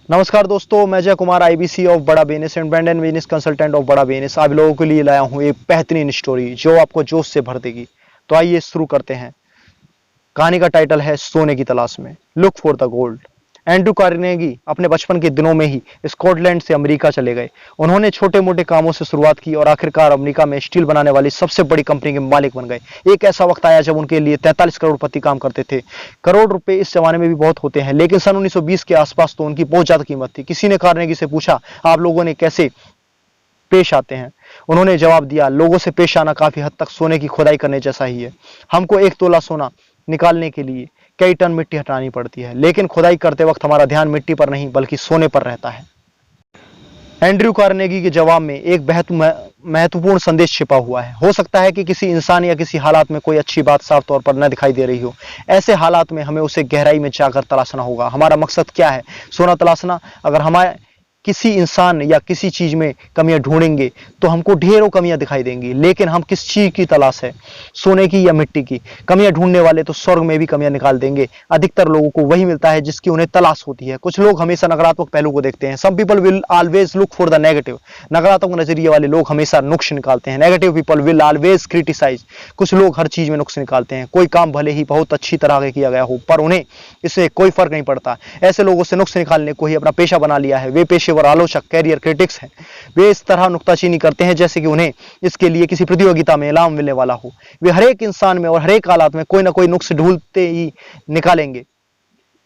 नमस्कार दोस्तों, मैं जय कुमार आईबीसी ऑफ बड़ा business and brand and business consultant of बड़ा बिजनेस आप लोगों के लिए लाया हूं एक बेहतरीन स्टोरी जो आपको जोश से भर देगी। तो आइए शुरू करते हैं। कहानी का टाइटल है सोने की तलाश में, look for the gold. Andrew Carnegie अपने बचपन के दिनों में ही स्कॉटलैंड से अमेरिका चले गए। उन्होंने छोटे मोटे कामों से शुरुआत की और आखिरकार अमेरिका में स्टील बनाने वाली सबसे बड़ी कंपनी के मालिक बन गए। एक ऐसा वक्त आया जब उनके लिए 43 करोड़पति काम करते थे। करोड़ रुपए इस जमाने में भी बहुत होते हैं, लेकिन सन 1920 के आसपास तो उनकी बहुत ज्यादा कीमत थी। किसी ने कार्नेगी से पूछा, आप लोगों ने कैसे पेश आते हैं? उन्होंने जवाब दिया, लोगों से पेश आना काफी हद तक सोने की खुदाई करने जैसा ही है। हमको 1 तोला सोना निकालने के लिए कई टन मिट्टी हटानी पड़ती है, लेकिन खुदाई करते वक्त हमारा ध्यान मिट्टी पर नहीं बल्कि सोने पर रहता है। एंड्रयू कार्नेगी के जवाब में एक महत्वपूर्ण संदेश छिपा हुआ है। हो सकता है कि किसी इंसान या किसी हालात में कोई अच्छी बात साफ तौर पर न दिखाई दे रही हो। ऐसे हालात में हमें उसे गहराई में जाकर तलाशना होगा। हमारा मकसद क्या है? सोना तलाशना। अगर हमारे किसी इंसान या किसी चीज में कमियां ढूंढेंगे तो हमको ढेरों कमियां दिखाई देंगी, लेकिन हम किस चीज की तलाश है, सोने की या मिट्टी की? कमियां ढूंढने वाले तो स्वर्ग में भी कमियां निकाल देंगे। अधिकतर लोगों को वही मिलता है जिसकी उन्हें तलाश होती है। कुछ लोग हमेशा नकारात्मक पहलू को देखते हैं। Some people will always look for the negative. नकारात्मक नजरिए वाले लोग हमेशा नुक्स निकालते हैं। Negative people will always criticise. कुछ लोग हर चीज में नुक्स निकालते हैं। कोई काम भले ही बहुत अच्छी तरह से किया गया हो, पर उन्हें इससे कोई फर्क नहीं पड़ता। ऐसे लोगों से नुक्स निकालने को ही अपना पेशा बना लिया है। वे पेशेवर आलोचक, कैरियर क्रिटिक्स हैं। वे इस तरह नुक्ताचीनी करते हैं जैसे कि उन्हें इसके लिए किसी प्रतियोगिता में इनाम मिलने वाला हो। वे हर एक इंसान में और हर एक हालात में कोई ना कोई नुक्स ढूंढते ही निकालेंगे।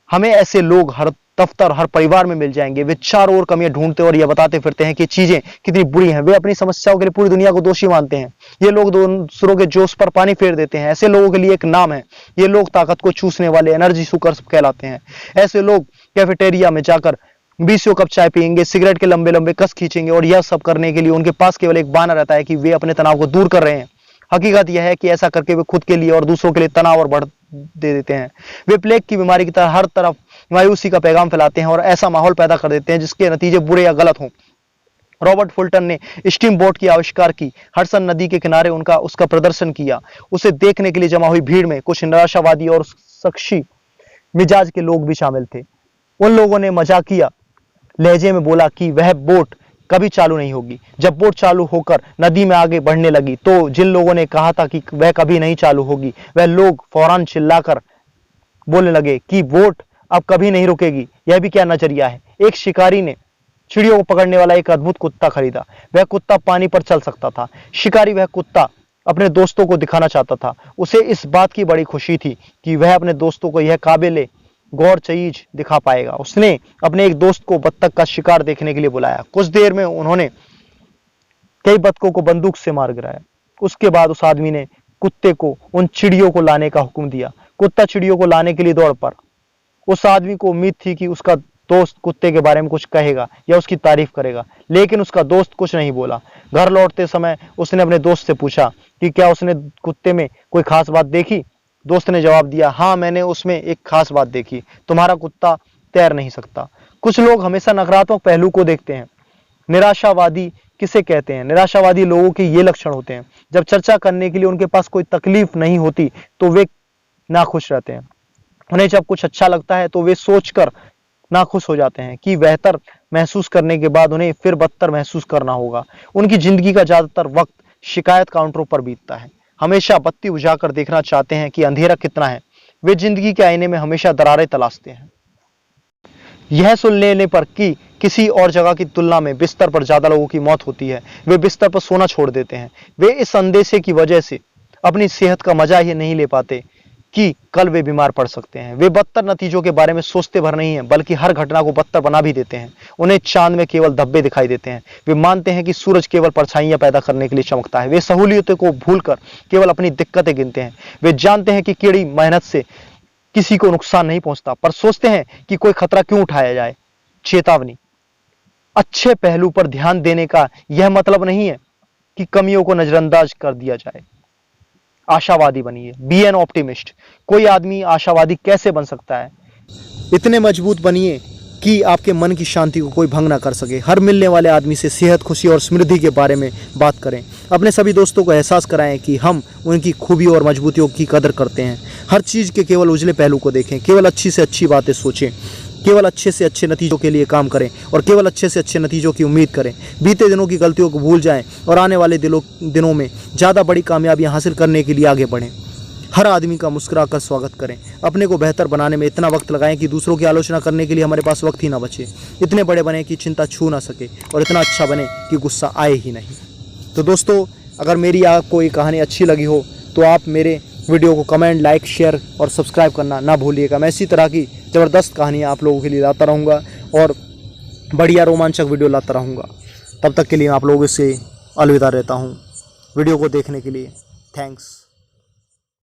हमें ऐसे लोग हर दफ्तर, हर परिवार में मिल जाएंगे। वे चारों ओर कमियां ढूंढते और यह बताते फिरते हैं कि चीजें कितनी बुरी हैं। वे अपनी समस्याओं के लिए पूरी दुनिया को दोषी मानते हैं। ये लोग दूसरों के जोश पर पानी फेर देते हैं। ऐसे लोगों के लिए एक नाम है, ये लोग ताकत को चूसने वाले एनर्जी सुकर्स कहलाते हैं। ऐसे लोग कैफेटेरिया में जाकर 20 कप चाय पियेंगे, सिगरेट के लंबे लंबे कस खींचेंगे और यह सब करने के लिए उनके पास केवल एक बहाना रहता है कि वे अपने तनाव को दूर कर रहे हैं। हकीकत यह है कि ऐसा करके वे खुद के लिए और दूसरों के लिए तनाव और बढ़ दे देते हैं। वे प्लेग की बीमारी की तरह हर तरफ मायूसी का पैगाम फैलाते हैं और ऐसा माहौल पैदा कर देते हैं जिसके नतीजे बुरे या गलत हों। रॉबर्ट फुल्टन ने स्टीम बोट की आविष्कार की। हडसन नदी के किनारे उसका प्रदर्शन किया। उसे देखने के लिए जमा हुई भीड़ में कुछ निराशावादी और शख्सी मिजाज के लोग भी शामिल थे। उन लोगों ने मजाकिया लहजे में बोला कि वह बोट कभी चालू नहीं होगी। जब बोट चालू होकर नदी में आगे बढ़ने लगी तो जिन लोगों ने कहा था कि वह कभी नहीं चालू होगी, वह लोग फौरन चिल्लाकर बोलने लगे कि बोट अब कभी नहीं रुकेगी। यह भी क्या नजरिया है? एक शिकारी ने चिड़ियों को पकड़ने वाला एक अद्भुत कुत्ता खरीदा। वह कुत्ता पानी पर चल सकता था। शिकारी वह कुत्ता अपने दोस्तों को दिखाना चाहता था। उसे इस बात की बड़ी खुशी थी कि वह अपने दोस्तों को यह काबिले गौर चीज दिखा पाएगा। उसने अपने एक दोस्त को बत्तख का शिकार देखने के लिए बुलाया। कुछ देर में उन्होंने कई बत्तखों को बंदूक से मार गिराया। उसके बाद उस आदमी ने कुत्ते को उन चिड़ियों को लाने का हुक्म दिया। कुत्ता चिड़ियों को लाने के लिए दौड़ पड़ा। उस आदमी को उम्मीद थी कि उसका दोस्त कुत्ते के बारे में कुछ कहेगा या उसकी तारीफ करेगा, लेकिन उसका दोस्त कुछ नहीं बोला। घर लौटते समय उसने अपने दोस्त से पूछा कि क्या उसने कुत्ते में कोई खास बात देखी। दोस्त ने जवाब दिया, हाँ, मैंने उसमें एक खास बात देखी, तुम्हारा कुत्ता तैर नहीं सकता। कुछ लोग हमेशा नकारात्मक पहलू को देखते हैं। निराशावादी किसे कहते हैं? निराशावादी लोगों के ये लक्षण होते हैं। जब चर्चा करने के लिए उनके पास कोई तकलीफ नहीं होती तो वे नाखुश रहते हैं। उन्हें जब कुछ अच्छा लगता है तो वे सोचकर नाखुश हो जाते हैं कि बेहतर महसूस करने के बाद उन्हें फिर बदतर महसूस करना होगा। उनकी जिंदगी का ज्यादातर वक्त शिकायत काउंटरों पर बीतता है। हमेशा बत्ती बुझाकर देखना चाहते हैं कि अंधेरा कितना है। वे जिंदगी के आईने में हमेशा दरारें तलाशते हैं। यह सुन लेने पर कि किसी और जगह की तुलना में बिस्तर पर ज्यादा लोगों की मौत होती है, वे बिस्तर पर सोना छोड़ देते हैं। वे इस अंदेशे की वजह से अपनी सेहत का मजा ही नहीं ले पाते कि कल वे बीमार पड़ सकते हैं। वे बदतर नतीजों के बारे में सोचते भर नहीं हैं, बल्कि हर घटना को बदतर बना भी देते हैं। उन्हें चांद में केवल धब्बे दिखाई देते हैं। वे मानते हैं कि सूरज केवल परछाइयां पैदा करने के लिए चमकता है। वे सहूलियतों को भूलकर केवल अपनी दिक्कतें गिनते हैं। वे जानते हैं कि कड़ी मेहनत से किसी को नुकसान नहीं पहुंचता, पर सोचते हैं कि कोई खतरा क्यों उठाया जाए। चेतावनी, अच्छे पहलू पर ध्यान देने का यह मतलब नहीं है कि कमियों को नजरअंदाज कर दिया जाए। आशावादी बनिए, बी एन ऑप्टिमिस्ट। कोई आदमी आशावादी कैसे बन सकता है? इतने मजबूत बनिए कि आपके मन की शांति को कोई भंग ना कर सके। हर मिलने वाले आदमी से सेहत, खुशी और समृद्धि के बारे में बात करें। अपने सभी दोस्तों को एहसास कराएं कि हम उनकी खूबी और मजबूतियों की कदर करते हैं। हर चीज़ के केवल उजले पहलू को देखें, केवल अच्छी से अच्छी बातें सोचें। केवल अच्छे से अच्छे नतीजों के लिए काम करें और केवल अच्छे से अच्छे नतीजों की उम्मीद करें। बीते दिनों की गलतियों को भूल जाएं और आने वाले दिनों में ज़्यादा बड़ी कामयाबियां हासिल करने के लिए आगे बढ़ें। हर आदमी का मुस्कुरा कर स्वागत करें। अपने को बेहतर बनाने में इतना वक्त लगाएं कि दूसरों की आलोचना करने के लिए हमारे पास वक्त ही ना बचे। इतने बड़े बने कि चिंता छू ना सके और इतना अच्छा बने कि गुस्सा आए ही नहीं। तो दोस्तों, अगर मेरी आपको ये कहानी अच्छी लगी हो तो आप मेरे वीडियो को कमेंट, लाइक, शेयर और सब्सक्राइब करना ना भूलिएगा। मैं इसी तरह की ज़बरदस्त कहानियाँ आप लोगों के लिए लाता रहूँगा और बढ़िया रोमांचक वीडियो लाता रहूँगा। तब तक के लिए आप लोगों से अलविदा रहता हूँ। वीडियो को देखने के लिए थैंक्स।